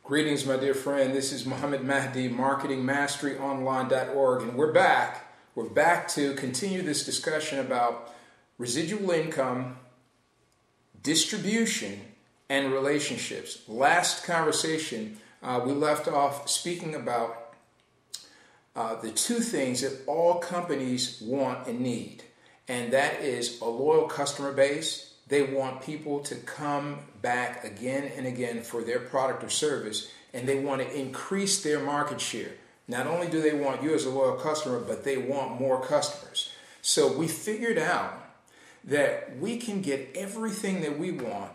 Greetings, my dear friend. This is Muhammad Mahdi, marketingmasteryonline.org, and we're back. We're back to continue this discussion about residual income, distribution, and relationships. Last conversation, we left off speaking about the two things that all companies want and need, and that is a loyal customer base. They want people to come back again and again for their product or service, and they want to increase their market share. Not only do they want you as a loyal customer, but they want more customers. So we figured out that we can get everything that we want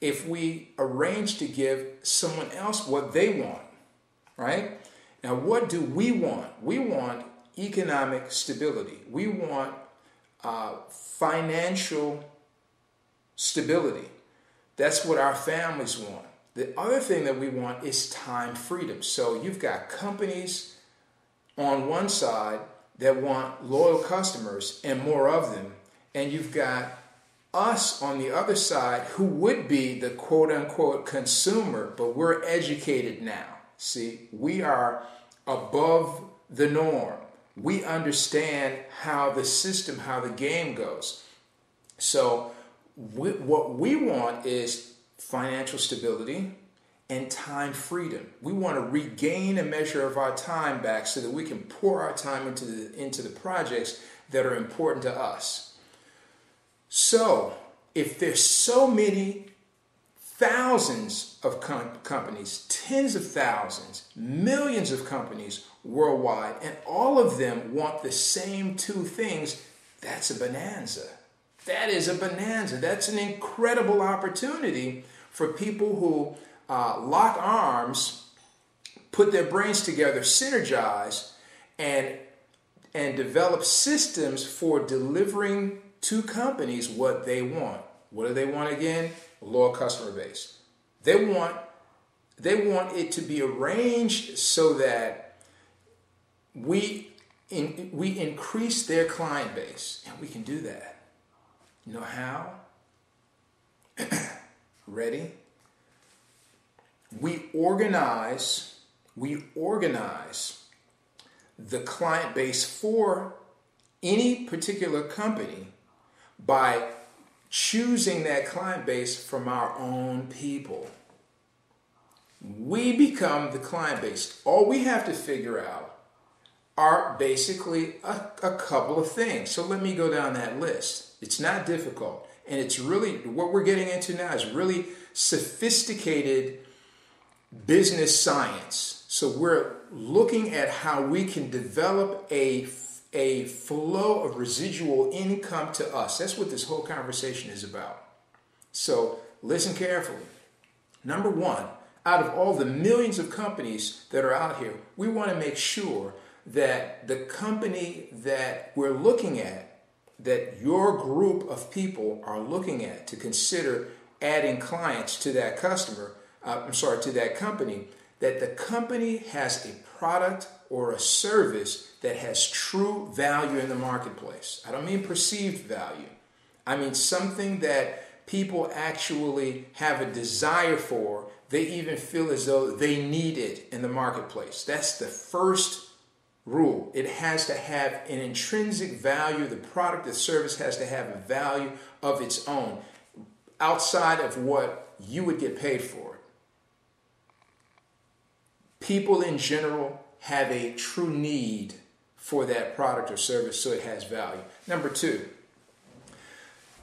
if we arrange to give someone else what they want, right? Now, what do we want? We want economic stability. We want financial stability. That's what our families want. The other thing that we want is time freedom. So you've got companies on one side that want loyal customers and more of them, and you've got us on the other side who would be the quote-unquote consumer, but we're educated now. See, we are above the norm. We understand how the system, how the game goes. So what we want is financial stability and time freedom. We want to regain a measure of our time back so that we can pour our time into the projects that are important to us. So if there's so many thousands of companies, tens of thousands, millions of companies worldwide, and all of them want the same two things, that's a bonanza. That is a bonanza. That's an incredible opportunity for people who lock arms, put their brains together, synergize, and develop systems for delivering to companies what they want. What do they want again? A loyal customer base. They want it to be arranged so that we increase their client base, and we can do that. You know how? Ready? We organize the client base for any particular company by choosing that client base from our own people. We become the client base. All we have to figure out are basically a couple of things. So let me go down that list. It's not difficult. And it's really, what we're getting into now is really sophisticated business science. So we're looking at how we can develop a flow of residual income to us. That's what this whole conversation is about. So listen carefully. Number one, out of all the millions of companies that are out here, we want to make sure that the company that we're looking at, that your group of people are looking at to consider adding clients to that to that company, that the company has a product or a service that has true value in the marketplace. I don't mean perceived value. I mean something that people actually have a desire for. They even feel as though they need it in the marketplace. That's the first rule. It has to have an intrinsic value. The product, the service has to have a value of its own outside of what you would get paid for it. People in general have a true need for that product or service, so it has value. Number two,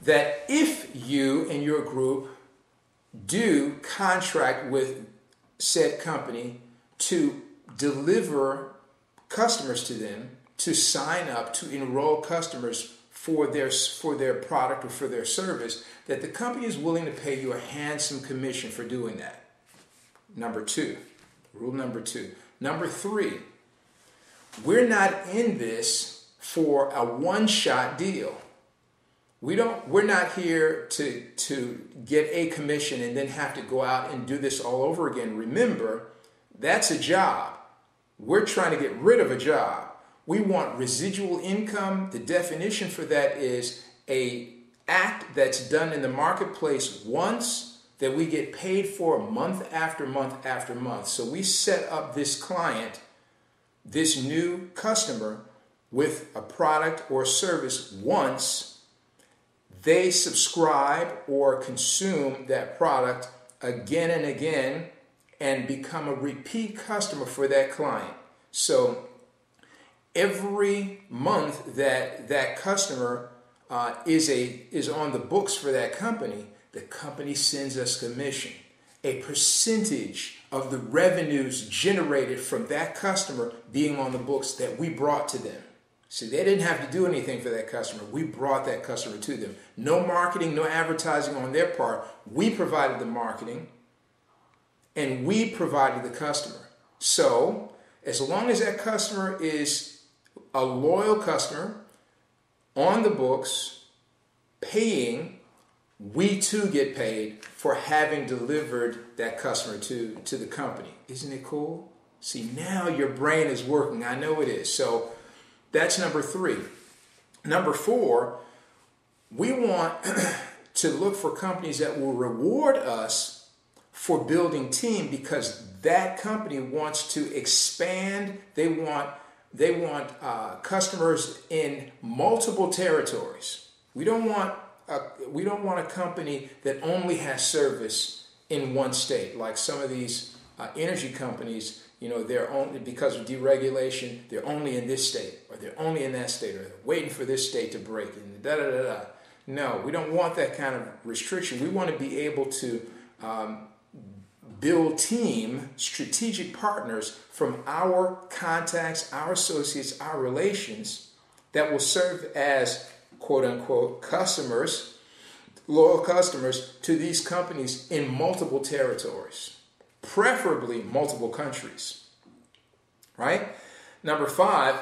that if you and your group do contract with said company to deliver customers to them, to sign up, to enroll customers for their product or for their service, that the company is willing to pay you a handsome commission for doing that. Number two, rule number two. Number three, we're not in this for a one-shot deal. We're not here to get a commission and then have to go out and do this all over again. Remember, that's a job. We're trying to get rid of a job. We want residual income. The definition for that is an act that's done in the marketplace once that we get paid for month after month after month. So we set up this client, this new customer, with a product or service once. They subscribe or consume that product again and again and become a repeat customer for that client. So every month that that customer is on the books for that company, the company sends us commission. A percentage of the revenues generated from that customer being on the books that we brought to them. See, they didn't have to do anything for that customer. We brought that customer to them. No marketing, no advertising on their part. We provided the marketing and we provided the customer. So as long as that customer is a loyal customer, on the books, paying, we too get paid for having delivered that customer to the company. Isn't it cool? See, now your brain is working. I know it is. So that's number 3. Number 4, we want to look for companies that will reward us for building team, because that company wants to expand. They want customers in multiple territories. We don't want a company that only has service in one state, like some of these energy companies. You know, they're only, because of deregulation, they're only in this state, or they're only in that state, or they're waiting for this state to break, and da da da da. No, we don't want that kind of restriction. We want to be able to build team, strategic partners from our contacts, our associates, our relations that will serve as quote unquote customers, loyal customers to these companies in multiple territories, preferably multiple countries, right? Number 5,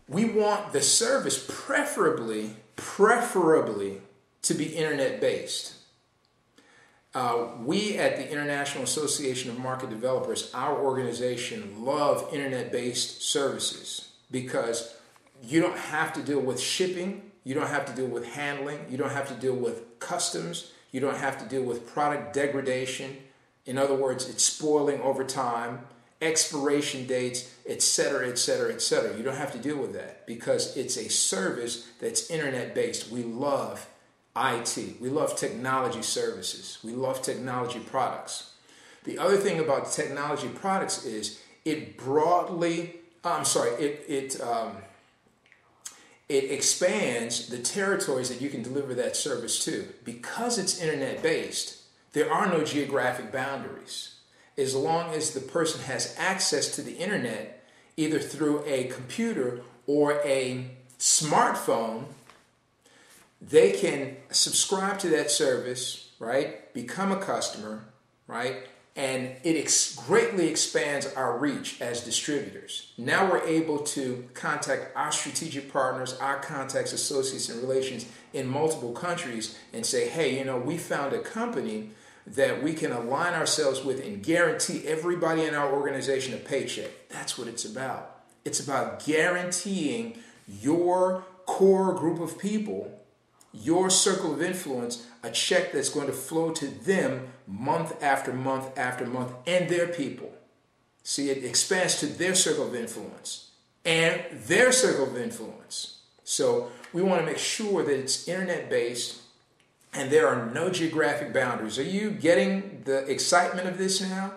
we want the service preferably to be internet based. We at the International Association of Market Developers, our organization, love internet-based services because you don't have to deal with shipping, you don't have to deal with handling, you don't have to deal with customs, you don't have to deal with product degradation. In other words, it's spoiling over time, expiration dates, etc., etc., etc. You don't have to deal with that because it's a service that's internet-based. We love IT. We love technology services. We love technology products. The other thing about technology products is it expands the territories that you can deliver that service to. Because it's internet-based, there are no geographic boundaries. As long as the person has access to the internet, either through a computer or a smartphone, they can subscribe to that service, right? Become a customer, right? And it greatly expands our reach as distributors. Now we're able to contact our strategic partners, our contacts, associates, and relations in multiple countries and say, hey, you know, we found a company that we can align ourselves with and guarantee everybody in our organization a paycheck. That's what it's about. It's about guaranteeing your core group of people, your circle of influence, a check that's going to flow to them month after month after month, and their people. See, it expands to their circle of influence and their circle of influence. So we want to make sure that it's internet-based and there are no geographic boundaries. Are you getting the excitement of this now?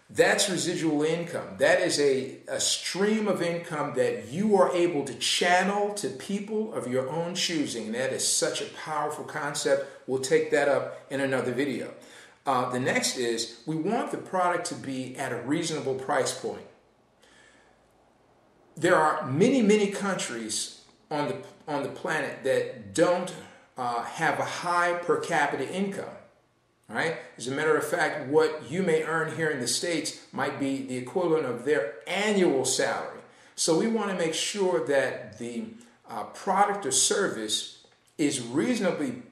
That's residual income. That is a stream of income that you are able to channel to people of your own choosing. That is such a powerful concept. We'll take that up in another video. The next is we want the product to be at a reasonable price point. There are many, many countries on the planet that don't have a high per capita income. Right? As a matter of fact, what you may earn here in the States might be the equivalent of their annual salary. So we want to make sure that the product or service is reasonably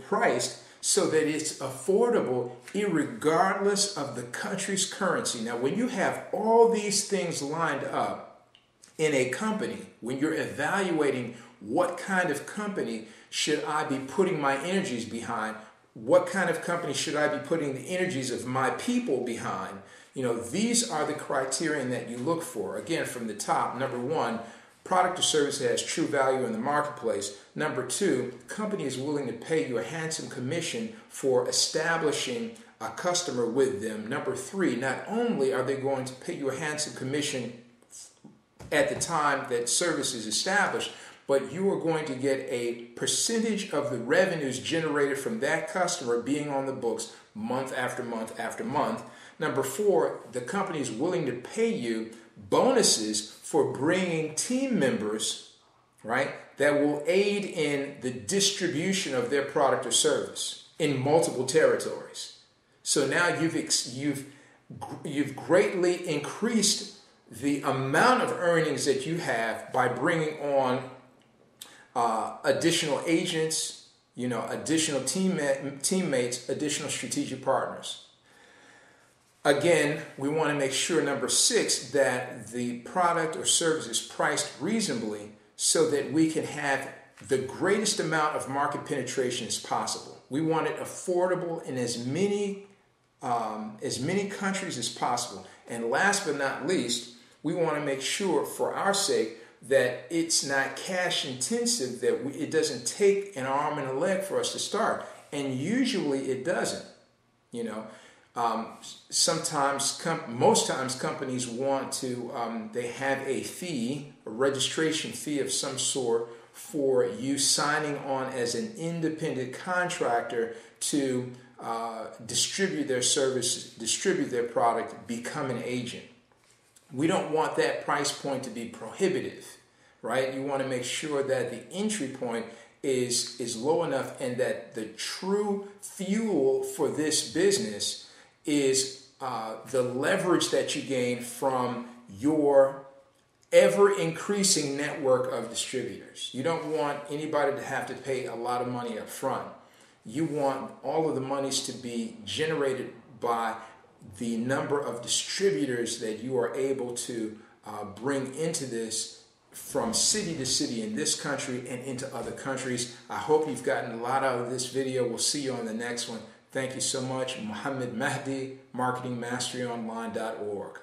priced so that it's affordable irregardless of the country's currency. Now, when you have all these things lined up in a company, when you're evaluating what kind of company should I be putting my energies behind, what kind of company should I be putting the energies of my people behind? These are the criterion that you look for. Again, from the top, number one, product or service that has true value in the marketplace. Number two, company is willing to pay you a handsome commission for establishing a customer with them. Number three, not only are they going to pay you a handsome commission at the time that service is established, but you are going to get a percentage of the revenues generated from that customer being on the books month after month after month. Number four, the company is willing to pay you bonuses for bringing team members, right, that will aid in the distribution of their product or service in multiple territories. So now you've greatly increased the amount of earnings that you have by bringing on additional agents, additional teammates, additional strategic partners. Again, we want to make sure, number six, that the product or service is priced reasonably so that we can have the greatest amount of market penetration as possible. We want it affordable in as many countries as possible. And last but not least, we want to make sure, for our sake, that it's not cash intensive, that it doesn't take an arm and a leg for us to start. And usually it doesn't. Most times companies want to, they have a fee, a registration fee of some sort for you signing on as an independent contractor to distribute their service, distribute their product, become an agent. We don't want that price point to be prohibitive, right? You want to make sure that the entry point is low enough and that the true fuel for this business is the leverage that you gain from your ever-increasing network of distributors. You don't want anybody to have to pay a lot of money up front. You want all of the monies to be generated by the number of distributors that you are able to bring into this from city to city in this country and into other countries. I hope you've gotten a lot out of this video. We'll see you on the next one. Thank you so much. Muhammad Mahdi, marketingmasteryonline.org.